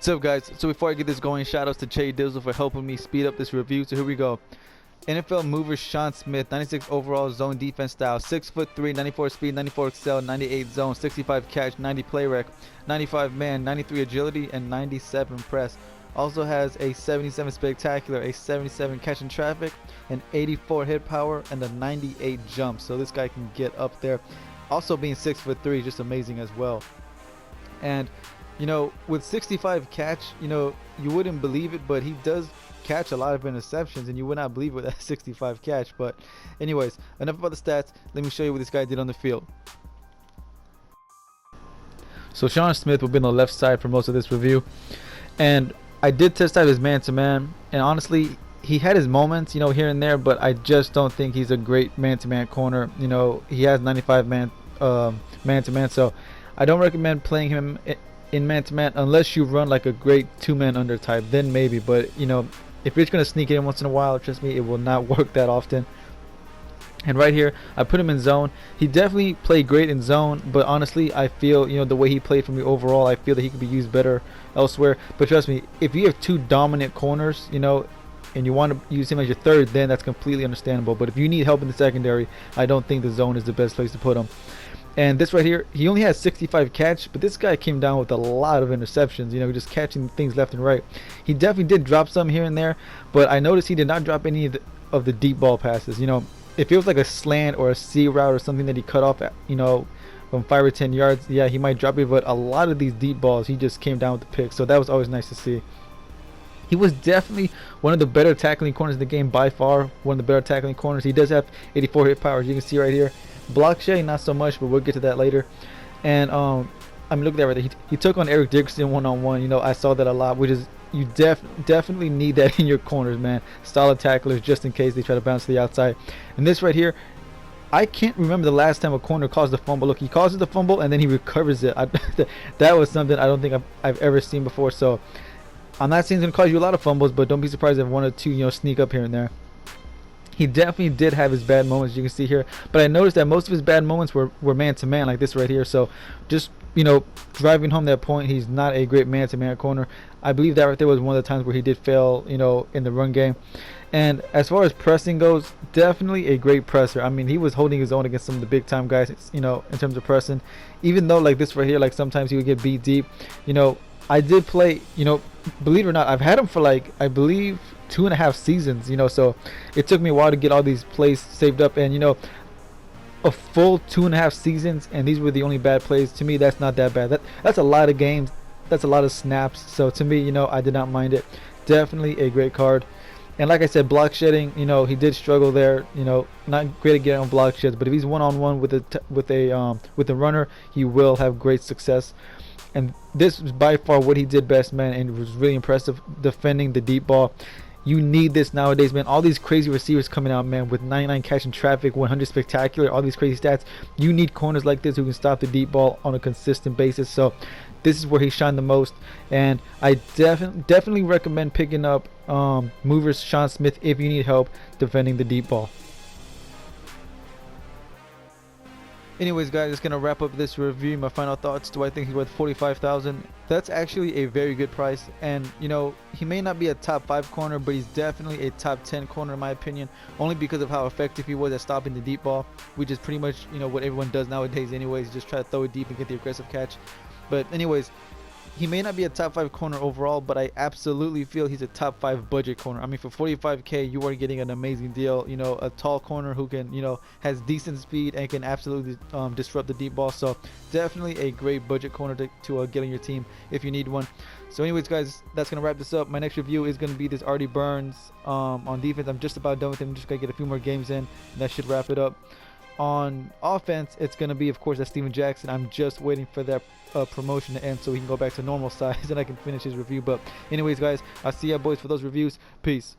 What's up, guys? So before I get this going, shout outs to Che Dizzle for helping me speed up this review. So here we go. NFL mover Sean Smith, 96 overall zone defense style, 6'3", 94 speed, 94 excel, 98 zone, 65 catch, 90 play rec, 95 man, 93 agility, and 97 press. Also has a 77 spectacular, a 77 catch in traffic, an 84 hit power, and a 98 jump. So this guy can get up there. Also being 6'3", just amazing as well. And you know, with 65 catch, you know, you wouldn't believe it, but he does catch a lot of interceptions, and you would not believe it with that 65 catch. But anyways, enough about the stats. Let me show you what this guy did on the field. So Sean Smith will be on the left side for most of this review, and I did test out his man-to-man, and honestly, he had his moments, you know, here and there, but I just don't think he's a great man-to-man corner. You know, he has 95 man-to-man, so I don't recommend playing him in man-to-man unless you run like a great two-man under type, then maybe. But you know, if you're just gonna sneak it in once in a while, trust me, it will not work that often. And right here, I put him in zone. He definitely played great in zone, but honestly, I feel, you know, the way he played for me overall, I feel that he could be used better elsewhere. But trust me, if you have two dominant corners, you know, and you want to use him as your third, then that's completely understandable. But if you need help in the secondary, I don't think the zone is the best place to put him. And this right here, he only has 65 catch, but this guy came down with a lot of interceptions, you know, just catching things left and right. He definitely did drop some here and there, but I noticed he did not drop any of the deep ball passes. You know, if it was like a slant or a C route or something that he cut off at, you know, from 5 or 10 yards, yeah, he might drop it, but a lot of these deep balls, he just came down with the pick, so that was always nice to see. He was definitely one of the better tackling corners in the game by far, one of the better tackling corners. He does have 84 hit power, as you can see right here. Block shedding, not so much, but we'll get to that later. And I mean, look at that right there. He took on Eric Dickerson one-on-one. You know, I saw that a lot, which is, you definitely need that in your corners, man. Solid tacklers, just in case they try to bounce to the outside. And this right here, I can't remember the last time a corner caused a fumble. Look, he causes the fumble and then he recovers it. That was something I don't think I've ever seen before. So I'm not saying it's going to cause you a lot of fumbles, but don't be surprised if one or two, you know, sneak up here and there. He definitely did have his bad moments, you can see here, but I noticed that most of his bad moments were man-to-man, like this right here. So just, you know, driving home that point, he's not a great man-to-man corner. I believe that right there was one of the times where he did fail, you know, in the run game. And as far as pressing goes, definitely a great presser. I mean, he was holding his own against some of the big-time guys, you know, in terms of pressing. Even though, like this right here, like sometimes he would get beat deep. You know, I did play, you know, believe it or not, I've had him for like, I believe, 2.5 seasons, you know, so it took me a while to get all these plays saved up. And you know, a full 2.5 seasons and these were the only bad plays, to me that's not that bad. That's a lot of games, that's a lot of snaps. So to me, you know, I did not mind it. Definitely a great card. And like I said, block shedding, you know, he did struggle there, you know, not great at getting on block sheds, but if he's one-on-one with a runner, he will have great success. And this was by far what he did best, man, and it was really impressive defending the deep ball. You need this nowadays, man. All these crazy receivers coming out, man, with 99 catch in traffic, 100 spectacular, all these crazy stats. You need corners like this who can stop the deep ball on a consistent basis. So this is where he shined the most, and I definitely recommend picking up movers Sean Smith if you need help defending the deep ball. Anyways, guys, it's gonna wrap up this review. My final thoughts: do I think he's worth 45,000? That's actually a very good price, and you know, he may not be a top 5 corner, but he's definitely a top 10 corner in my opinion, only because of how effective he was at stopping the deep ball, which is pretty much, you know, what everyone does nowadays anyways, just try to throw it deep and get the aggressive catch. But anyways, he may not be a top 5 corner overall, but I absolutely feel he's a top 5 budget corner. I mean, for 45K, you are getting an amazing deal. You know, a tall corner who can, you know, has decent speed and can absolutely disrupt the deep ball. So definitely a great budget corner to get on your team if you need one. So anyways, guys, that's going to wrap this up. My next review is going to be this Artie Burns on defense. I'm just about done with him. I'm just going to get a few more games in, and that should wrap it up. On offense, it's going to be, of course, that Steven Jackson. I'm just waiting for that promotion to end so he can go back to normal size and I can finish his review. But anyways, guys, I'll see ya boys for those reviews. Peace.